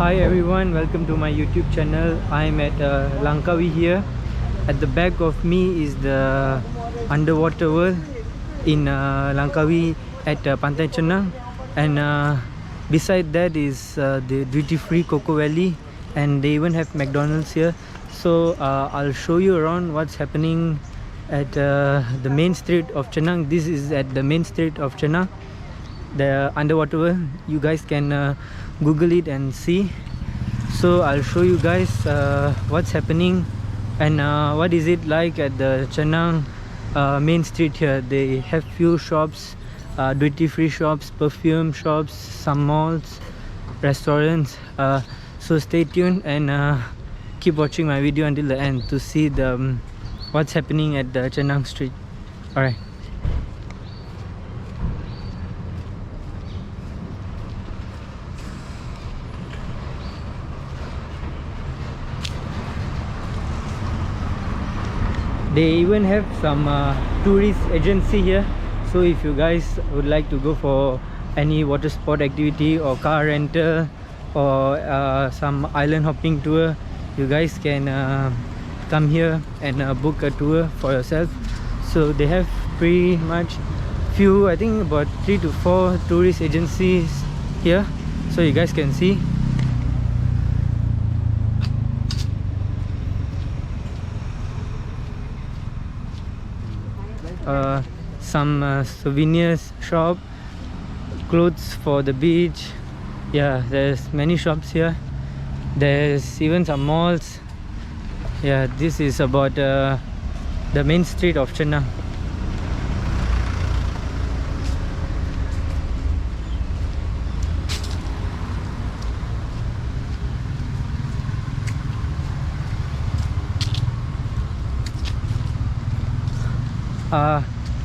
Hi everyone, welcome to my YouTube channel. I'm at Langkawi here. At the back of me is the underwater world in Langkawi at Pantai Cenang, and beside that is the duty-free Coco Valley, and they even have McDonald's here. So I'll show you around what's happening at the main street of Cenang. This is at the main street of Cenang, the underwater world. You guys can Google it and see. So I'll show you guys what's happening and what is it like at the Cenang main street here. They have few shops, duty-free shops, perfume shops, some malls, restaurants. So stay tuned and keep watching my video until the end to see the what's happening at the Cenang street. Alright. They even have some tourist agency here, so if you guys would like to go for any water sport activity or car rental or some island hopping tour, you guys can come here and book a tour for yourself. So they have pretty much few, I think about 3 to 4 tourist agencies here, so you guys can see. Some souvenirs shop, clothes for the beach. Yeah, there's many shops here. There's even some malls. Yeah, this is about the main street of Cenang.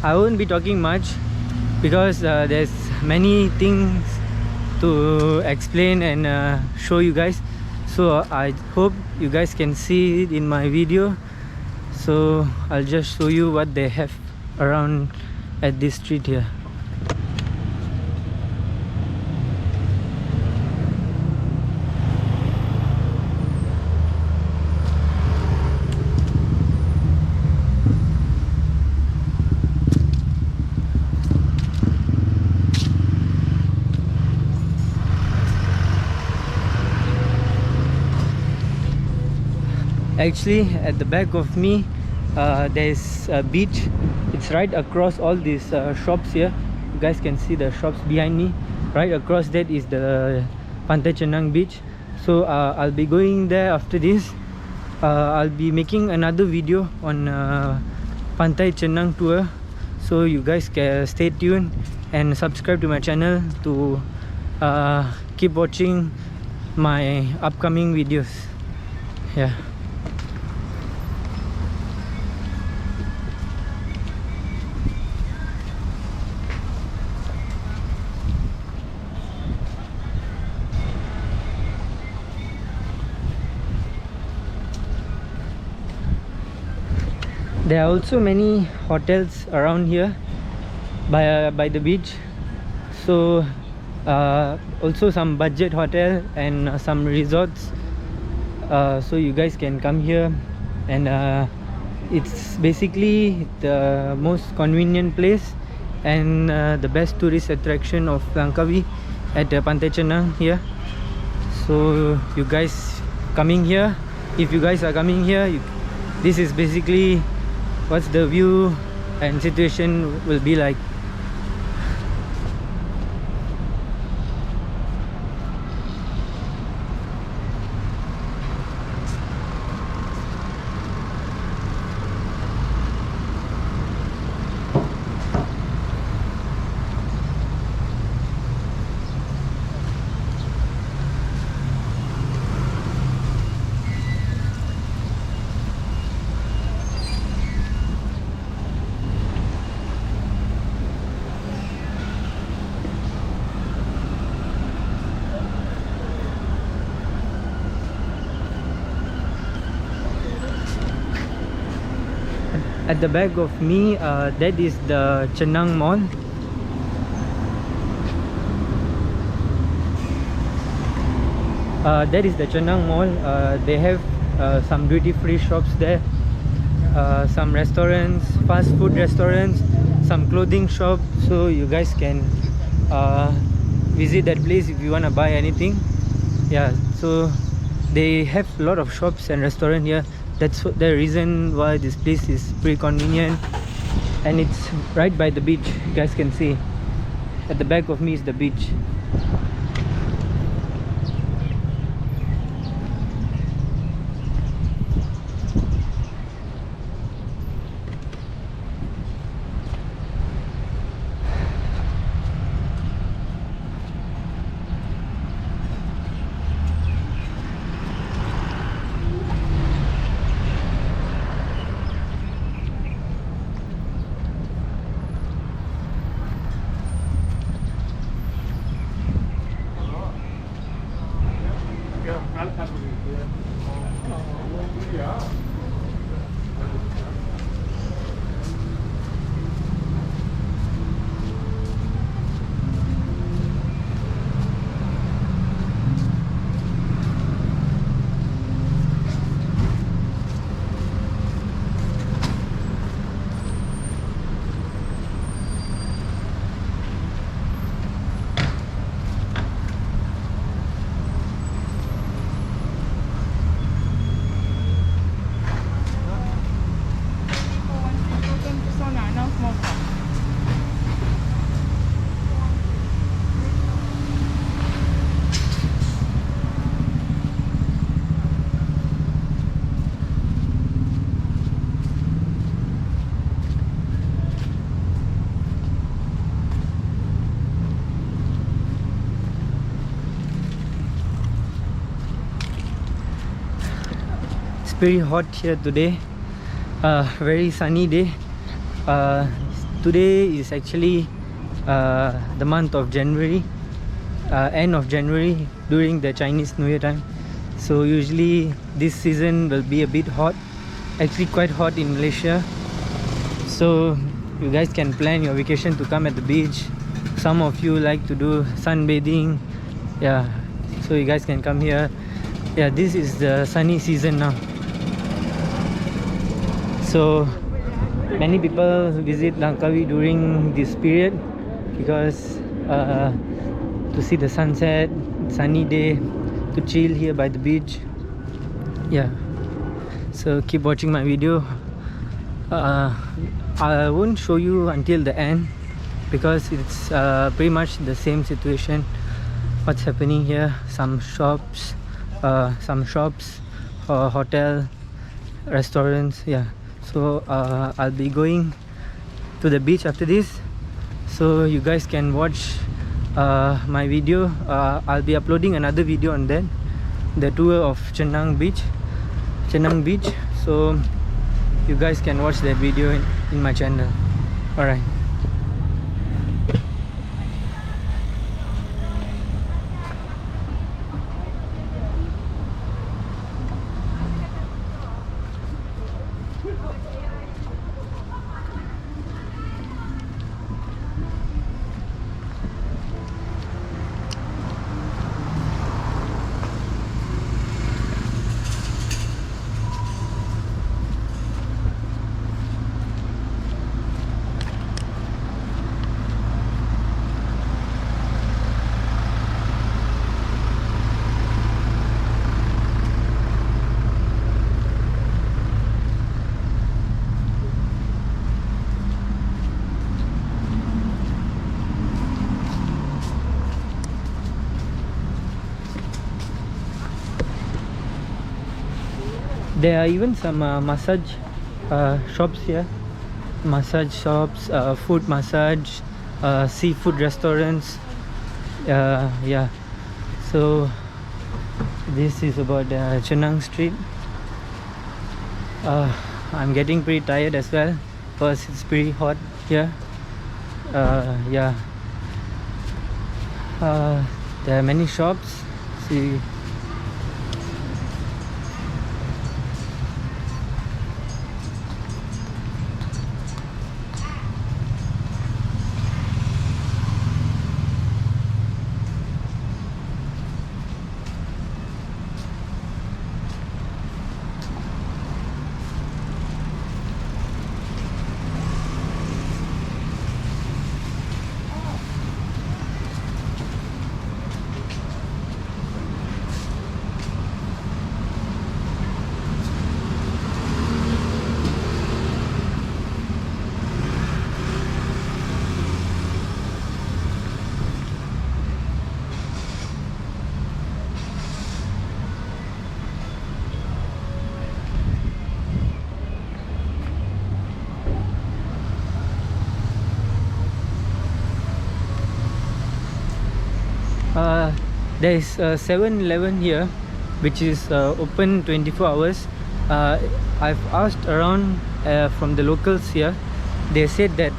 I won't be talking much because there's many things to explain and show you guys. So I hope you guys can see it in my video. So I'll just show you what they have around at this street here. Actually, at the back of me there's a beach. It's right across all these shops here. You guys can see the shops behind me. Right across that is the Pantai Cenang beach. So I'll be going there after this. I'll be making another video on Pantai Cenang tour, so you guys can stay tuned and subscribe to my channel to keep watching my upcoming videos. Yeah. There are also many hotels around here by the beach. So also some budget hotel and some resorts. So you guys can come here, and it's basically the most convenient place and the best tourist attraction of Langkawi at Pantai Cenang here. So you guys coming here, if you guys are coming here, this is basically what's the view and situation will be like. At the back of me, that is the Cenang Mall. That is the Cenang Mall. They have some duty-free shops there, some restaurants, fast food restaurants, some clothing shop, so you guys can visit that place if you want to buy anything. Yeah, so they have a lot of shops and restaurant here. That's the reason why this place is pretty convenient, and it's right by the beach. You guys can see at the back of me is the beach. Very hot here today. Very sunny day. Today is actually the month of January, end of January, during the Chinese New Year time. So usually this season will be a bit hot, actually quite hot in Malaysia. So you guys can plan your vacation to come at the beach. Some of you like to do sunbathing, yeah, so you guys can come here. Yeah, this is the sunny season now. So many people visit Langkawi during this period because to see the sunset, sunny day, to chill here by the beach. Yeah, so keep watching my video. I won't show you until the end because it's pretty much the same situation. What's happening here? Some shops, hotel, restaurants. Yeah. So I'll be going to the beach after this, so you guys can watch my video. I'll be uploading another video on that, the tour of Cenang Beach. So you guys can watch that video in my channel. Alright. There are even some massage shops here. Massage shops, food massage, seafood restaurants. Yeah, so this is about Cenang Street. I'm getting pretty tired as well because it's pretty hot here. Yeah, there are many shops. See, There is a 7-Eleven here, which is open 24 hours. I've asked around from the locals here. They said that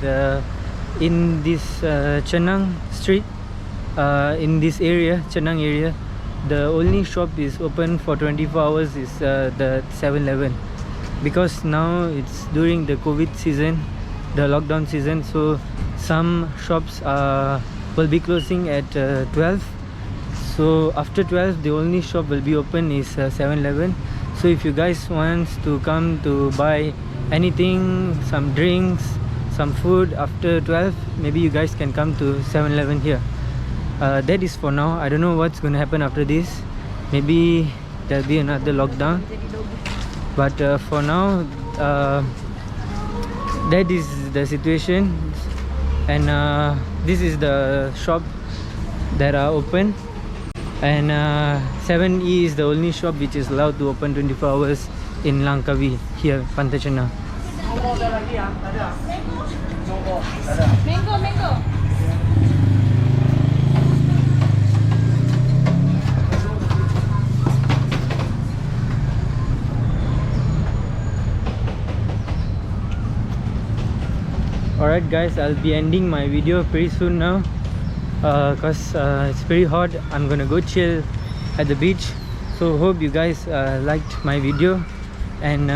in this Cenang street, in this area, Cenang area, the only shop is open for 24 hours is the 7-Eleven, because now it's during the COVID season, the lockdown season, so some shops will be closing at 12. So after 12, the only shop will be open is 7-Eleven. So if you guys want to come to buy anything, some drinks, some food after 12, maybe you guys can come to 7-Eleven here. That is for now. I don't know what's going to happen after this. Maybe there'll be another lockdown, but for now, that is the situation. And this is the shop that are open, and 7E is the only shop which is allowed to open 24 hours in Langkawi here, Pantai Cenang. Mango. Alright guys, I'll be ending my video pretty soon now, because it's very hot. I'm gonna go chill at the beach. So hope you guys liked my video, and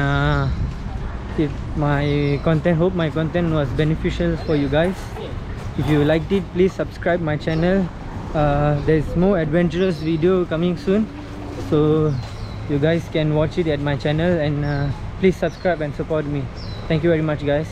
if my content, hope my content was beneficial for you guys. If you liked it, please subscribe my channel. There's more adventurous video coming soon, so you guys can watch it at my channel, and please subscribe and support me. Thank you very much guys.